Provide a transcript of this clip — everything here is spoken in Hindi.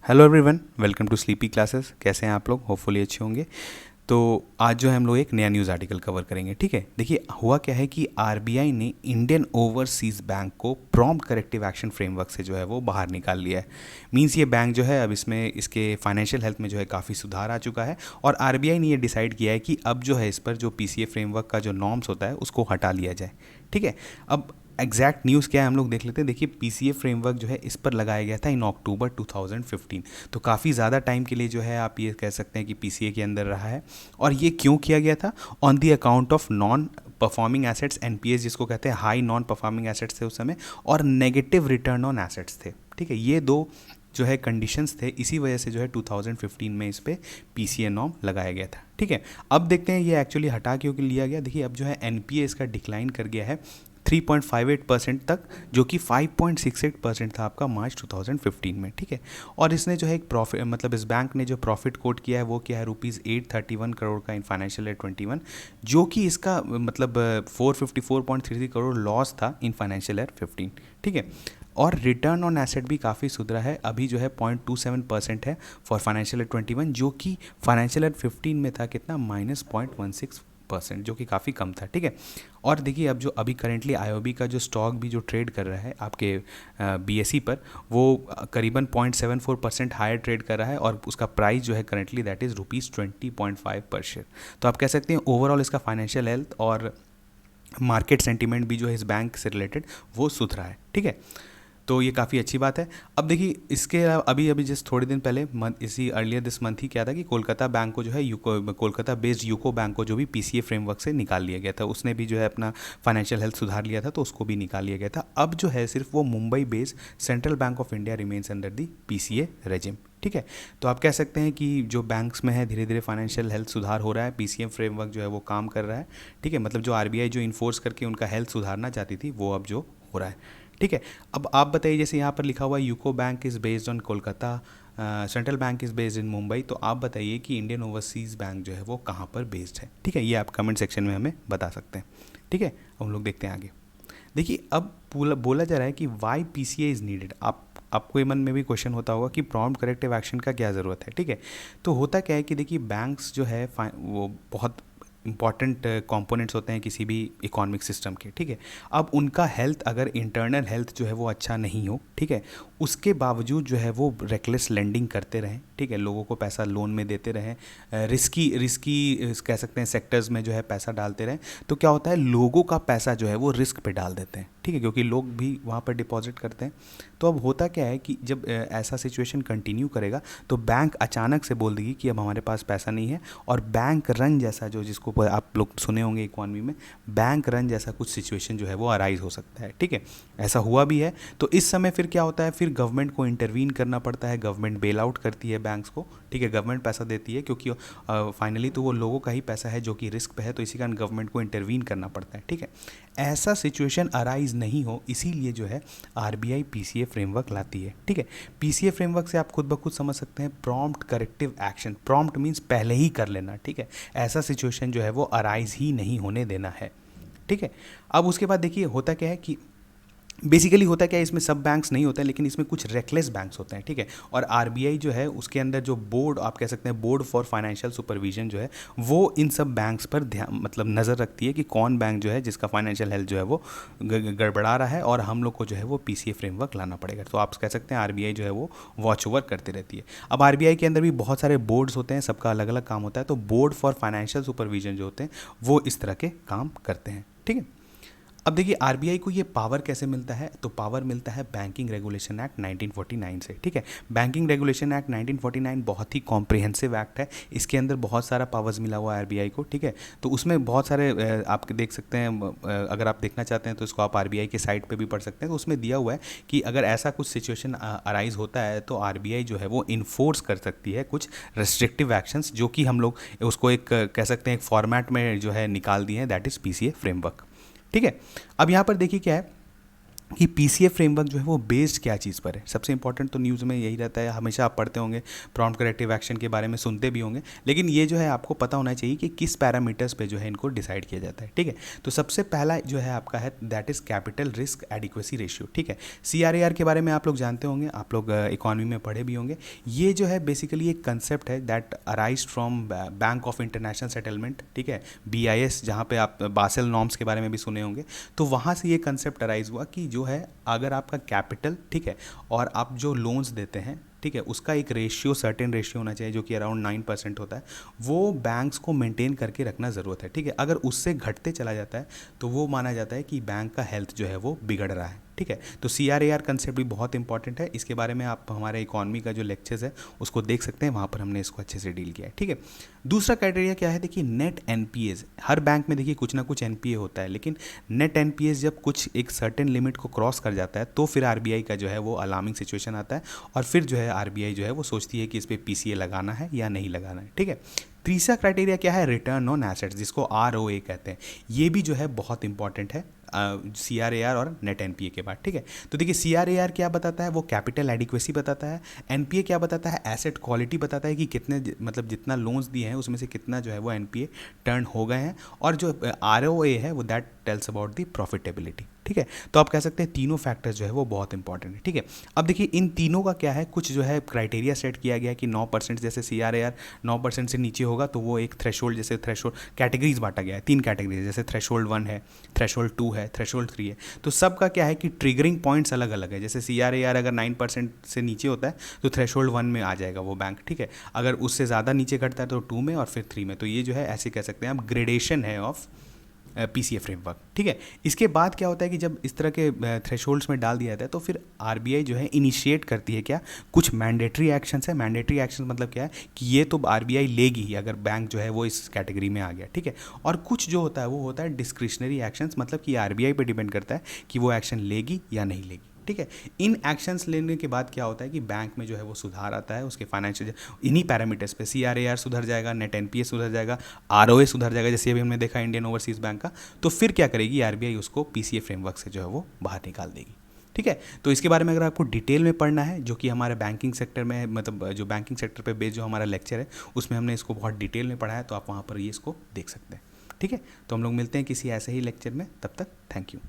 Hello everyone, welcome to sleepy classes. कैसे हैं आप लोग? होपफुली अच्छे होंगे। तो आज जो है हम लोग एक नया न्यूज़ आर्टिकल कवर करेंगे। ठीक है, देखिए हुआ क्या है कि आरबीआई ने इंडियन ओवरसीज़ बैंक को प्रॉम्प्ट करेक्टिव एक्शन फ्रेमवर्क से जो है वो बाहर निकाल लिया है। मींस ये बैंक जो है अब इसमें इसके फाइनेंशियल हेल्थ में जो है काफ़ी सुधार आ चुका है और आरबीआई ने ये डिसाइड किया है कि अब जो है इस पर जो पीसीए फ्रेमवर्क का जो नॉर्म्स होता है उसको हटा लिया जाए। ठीक है, अब एग्जैक्ट न्यूज़ क्या है हम लोग देख लेते हैं। देखिए पीसीए फ्रेमवर्क जो है इस पर लगाया गया था इन अक्टूबर 2015, तो काफ़ी ज़्यादा टाइम के लिए जो है आप ये कह सकते हैं कि पीसीए के अंदर रहा है। और ये क्यों किया गया था? On the account of non performing assets, NPS जिसको कहते हैं, हाई नॉन परफॉर्मिंग एसेट्स थे उस समय, और नेगेटिव रिटर्न ऑन एसेट्स थे। ठीक है, ये दो जो है कंडीशंस थे, इसी वजह से जो है 2015 में इस पे पीसीए नॉर्म लगाया गया था। ठीक है, अब देखते हैं ये एक्चुअली हटा क्यों लिया गया। देखिए अब जो है एनपीए इसका डिक्लाइन कर गया है 3.58% तक, जो कि 5.68% था आपका मार्च 2015 में। ठीक है, और इसने जो है एक प्रॉफिट, मतलब इस बैंक ने जो प्रॉफिट कोट किया है वो क्या है, ₹831 करोड़ का इन फाइनेंशियल ईयर 21, जो कि इसका मतलब 454.33 करोड़ लॉस था इन फाइनेंशियल ईयर 15। ठीक है, और रिटर्न ऑन एसेट भी काफ़ी सुधरा है, अभी जो है 0.27% है फॉर फाइनेंशियल ईयर 21, जो कि फाइनेंशियल ईयर 15 में था कितना, -0.16%, जो कि काफ़ी कम था। ठीक है, और देखिए अब जो अभी करेंटली आईओबी का जो स्टॉक भी जो ट्रेड कर रहा है आपके बीएसई पर, वो करीबन 0.74% हायर ट्रेड कर रहा है और उसका प्राइस जो है करेंटली दैट इज़ ₹20.5 पर शेयर। तो आप कह सकते हैं ओवरऑल इसका फाइनेंशियल हेल्थ और मार्केट सेंटीमेंट भी जो है इस बैंक से रिलेटेड वो सुधरा है। ठीक है, तो ये काफ़ी अच्छी बात है। अब देखिए इसके अलावा अभी अभी जस्ट थोड़े दिन पहले इसी अर्लियर दिस मंथ ही क्या था कि कोलकाता बैंक को जो है कोलकाता बेस्ड यूको बैंक को जो भी पीसीए फ्रेमवर्क से निकाल लिया गया था, उसने भी जो है अपना फाइनेंशियल हेल्थ सुधार लिया था, तो उसको भी निकाल लिया गया था। अब जो है सिर्फ वो Mumbai based central bank of India remains under the PCA regime. ठीक है, तो आप कह सकते हैं कि जो बैंक्स में है धीरे धीरे फाइनेंशियल हेल्थ सुधार हो रहा है, पीसीएम फ्रेमवर्क जो है वो काम कर रहा है। ठीक है, मतलब जो आरबीआई जो इन्फोर्स करके उनका हेल्थ सुधारना चाहती थी वो अब जो हो रहा है। ठीक है, अब आप बताइए, जैसे यहाँ पर लिखा हुआ है UCO bank is based on Kolkata, central bank is based in Mumbai, तो आप बताइए कि इंडियन ओवरसीज़ बैंक जो है वो कहाँ पर बेस्ड है। ठीक है, ये आप कमेंट सेक्शन में हमें बता सकते हैं। ठीक है, हम लोग देखते हैं आगे। देखिए अब बोला जा रहा है कि वाई पीसीए इज़ नीडेड। आपको ये मन में भी क्वेश्चन होता होगा कि प्रॉम्प्ट करेक्टिव एक्शन का क्या ज़रूरत है। ठीक है, तो होता क्या है कि देखिए बैंक्स जो है वो बहुत इंपॉर्टेंट कंपोनेंट्स होते हैं किसी भी इकोनॉमिक सिस्टम के। ठीक है, अब उनका हेल्थ, अगर इंटरनल हेल्थ जो है वो अच्छा नहीं हो, ठीक है, उसके बावजूद जो है वो रेकलेस लेंडिंग करते रहें, ठीक है, लोगों को पैसा लोन में देते रहें, रिस्की रिस्की कह सकते हैं सेक्टर्स में जो है पैसा डालते रहें, तो क्या होता है, लोगों का पैसा जो है वो रिस्क पे डाल देते हैं। ठीक है, क्योंकि लोग भी वहाँ पर डिपॉजिट करते हैं। तो अब होता क्या है कि जब ऐसा सिचुएशन कंटिन्यू करेगा तो बैंक अचानक से बोल देगी कि अब हमारे पास पैसा नहीं है, और बैंक रन जैसा जो, जिसको आप लोग सुने होंगे इकोनॉमी में, बैंक रन जैसा कुछ सिचुएशन जो है वो अराइज हो सकता है। ठीक है, ऐसा हुआ भी है। तो इस समय फिर क्या होता है, फिर गवर्नमेंट को इंटरवीन करना पड़ता है, गवर्नमेंट बेल आउट करती है बैंक्स को। ठीक है, गवर्नमेंट पैसा देती है क्योंकि फाइनली तो वो लोगों का ही पैसा है जो कि रिस्क पे है, तो इसी कारण गवर्नमेंट को इंटरवीन करना पड़ता है। ठीक है, ऐसा सिचुएशन अराइज नहीं हो, इसीलिए जो है आरबीआई पीसीए फ्रेमवर्क लाती है। ठीक है, पीसीए फ्रेमवर्क से आप खुद ब खुद समझ सकते हैं, prompt corrective action. Prompt means पहले ही कर लेना। ठीक है, ऐसा सिचुएशन जो है वो अराइज ही नहीं होने देना है। ठीक है, अब उसके बाद देखिए होता क्या है कि बेसिकली होता क्या है, इसमें सब बैंक्स नहीं होते हैं, लेकिन इसमें कुछ रेकलेस बैंक्स होते हैं। ठीक है, और आरबीआई जो है उसके अंदर जो बोर्ड, आप कह सकते हैं बोर्ड फॉर फाइनेंशियल सुपरविजन जो है, वो इन सब बैंक्स पर ध्यान, मतलब नज़र रखती है कि कौन बैंक जो है जिसका फाइनेंशियल हेल्थ जो है वो गड़बड़ा रहा है, और हम लोग को जो है वो पीसीए फ्रेमवर्क लाना पड़ेगा। तो आप कह सकते हैं आरबीआई जो है वो वॉच ओवर करती रहती है। अब आरबीआई के अंदर भी बहुत सारे बोर्ड्स होते हैं, सबका अलग अलग काम होता है, तो बोर्ड फॉर फाइनेंशियल सुपरविजन जो होते हैं वो इस तरह के काम करते हैं। ठीक है, अब देखिए आरबीआई को ये पावर कैसे मिलता है, तो पावर मिलता है बैंकिंग रेगुलेशन एक्ट 1949 से। ठीक है, बैंकिंग रेगुलेशन एक्ट 1949 बहुत ही कॉम्प्रिहेंसिव एक्ट है, इसके अंदर बहुत सारा पावर्स मिला हुआ है आरबीआई को। ठीक है, तो उसमें बहुत सारे आप देख सकते हैं, अगर आप देखना चाहते हैं तो इसको आप आरबीआई के साइट पे भी पढ़ सकते हैं। तो उसमें दिया हुआ है कि अगर ऐसा कुछ सिचुएशन अराइज होता है तो आरबीआई जो है वो इन्फोर्स कर सकती है कुछ रेस्ट्रिक्टिव एक्शंस, जो कि हम लोग उसको एक कह सकते हैं एक फॉर्मेट में जो है निकाल दिए हैं, दैट इज़ पीसीए फ्रेमवर्क। ठीक है, अब यहाँ पर देखिए क्या है कि पीसीए फ्रेमवर्क जो है वो बेस्ड क्या चीज़ पर है। सबसे इंपॉर्टेंट तो न्यूज़ में यही रहता है, हमेशा आप पढ़ते होंगे, प्रॉम्प्ट करेक्टिव एक्शन के बारे में सुनते भी होंगे, लेकिन ये जो है आपको पता होना चाहिए कि किस पैरामीटर्स पे जो है इनको डिसाइड किया जाता है। ठीक है, तो सबसे पहला जो है आपका है that is capital risk adequacy ratio. ठीक है, सीआरएआर के बारे में आप लोग जानते होंगे, आप लोग इकोनॉमी में पढ़े भी होंगे। ये जो है बेसिकली एक कंसेप्ट है that arise from bank of international settlement. ठीक है, बीआईएस, जहाँ पे आप बासेल नॉर्म्स के बारे में भी सुने होंगे। तो वहाँ से ये कंसेप्ट अराइज हुआ कि जो है अगर आपका कैपिटल, ठीक है, और आप जो लोन्स देते हैं, ठीक है, उसका एक रेशियो, सर्टेन रेशियो होना चाहिए जो कि अराउंड 9% होता है, वो बैंक्स को मेंटेन करके रखना ज़रूरत है। ठीक है, अगर उससे घटते चला जाता है तो वो माना जाता है कि बैंक का हेल्थ जो है वो बिगड़ रहा है। ठीक है, तो सीआरएआर कंसेप्ट भी बहुत इंपॉर्टेंट है, इसके बारे में आप हमारे इकॉनमी का जो लेक्चर्स है उसको देख सकते हैं, वहाँ पर हमने इसको अच्छे से डील किया है। ठीक है, दूसरा क्राइटेरिया क्या है, देखिए नेट एनपीएस। हर बैंक में देखिए कुछ ना कुछ एनपीए होता है, लेकिन नेट एनपीएस जब कुछ एक सर्टेन लिमिट को क्रॉस कर जाता है तो फिर आरबीआई का जो है वो अलार्मिंग सिचुएशन आता है, और फिर जो है आरबीआई जो है वो सोचती है कि इस पर पीसीए लगाना है या नहीं लगाना है। ठीक है, तीसरा क्राइटेरिया क्या है, रिटर्न ऑन एसेट्स, जिसको आरओए कहते हैं। ये भी जो है बहुत इंपॉर्टेंट है सीआरएआर और नेट एनपीए के बाद। ठीक है, तो देखिए सीआरएआर क्या बताता है, वो कैपिटल एडिक्वेसी बताता है। एनपीए क्या बताता है, एसेट क्वालिटी बताता है कि कितने मतलब जितना लोन्स दिए हैं उसमें से कितना जो है वो एनपीए टर्न हो गए हैं, और जो आरओए है वो that tells about the profitability. ठीक है, तो आप कह सकते हैं तीनों फैक्टर्स जो है वो बहुत इंपॉर्टेंट है। ठीक है, अब देखिए इन तीनों का क्या है, कुछ जो है क्राइटेरिया सेट किया गया है कि 9%, जैसे सीआरएआर 9% से नीचे होगा तो वो एक थ्रेशोल्ड, जैसे थ्रेशोल्ड कैटेगरीज बांटा गया है, 3 कैटेगरीज, जैसे थ्रेशोल्ड 1 है, थ्रेशोल्ड 2 है, थ्रेशोल्ड 3 है। तो सबका क्या है कि ट्रिगरिंग पॉइंट्स अलग अलग है। जैसे सीआरएआर अगर 9% से नीचे होता है तो थ्रेशोल्ड 1 में आ जाएगा वो बैंक। ठीक है, अगर उससे ज़्यादा नीचे घटता है तो 2 में और फिर 3 में। तो ये जो है ऐसे कह सकते हैं आप ग्रेडेशन है ऑफ पीसीए फ्रेमवर्क। ठीक है, इसके बाद क्या होता है कि जब इस तरह के थ्रेशोल्ड्स में डाल दिया जाता है तो फिर आरबीआई जो है इनिशिएट करती है क्या, कुछ मैंडेटरी एक्शंस है। मैंडेटरी एक्शन मतलब क्या है कि ये तो आरबीआई लेगी ही अगर बैंक जो है वो इस कैटेगरी में आ गया। ठीक है, और कुछ जो होता है वो होता है डिस्क्रिशनरी एक्शंस, मतलब कि आरबीआई पे डिपेंड करता है कि वो एक्शन लेगी या नहीं लेगी। ठीक है, इन एक्शंस लेने के बाद क्या होता है कि बैंक में जो है वो सुधार आता है, उसके फाइनेंशियल इन्हीं पैरामीटर्स पे सीआरएआर सुधर जाएगा, नेट एनपीए सुधर जाएगा, आरओए सुधर जाएगा, जैसे अभी हमने देखा इंडियन ओवरसीज़ बैंक का। तो फिर क्या करेगी आरबीआई, उसको पीसीए फ्रेमवर्क से जो है वो बाहर निकाल देगी। ठीक है, तो इसके बारे में अगर आपको डिटेल में पढ़ना है, जो कि हमारे बैंकिंग सेक्टर में, मतलब जो बैंकिंग सेक्टर पे बेस्ड जो हमारा लेक्चर है उसमें हमने इसको बहुत डिटेल में पढ़ा है, तो आप वहाँ पर ये इसको देख सकते हैं। ठीक है, तो हम लोग मिलते हैं किसी ऐसे ही लेक्चर में, तब तक थैंक यू।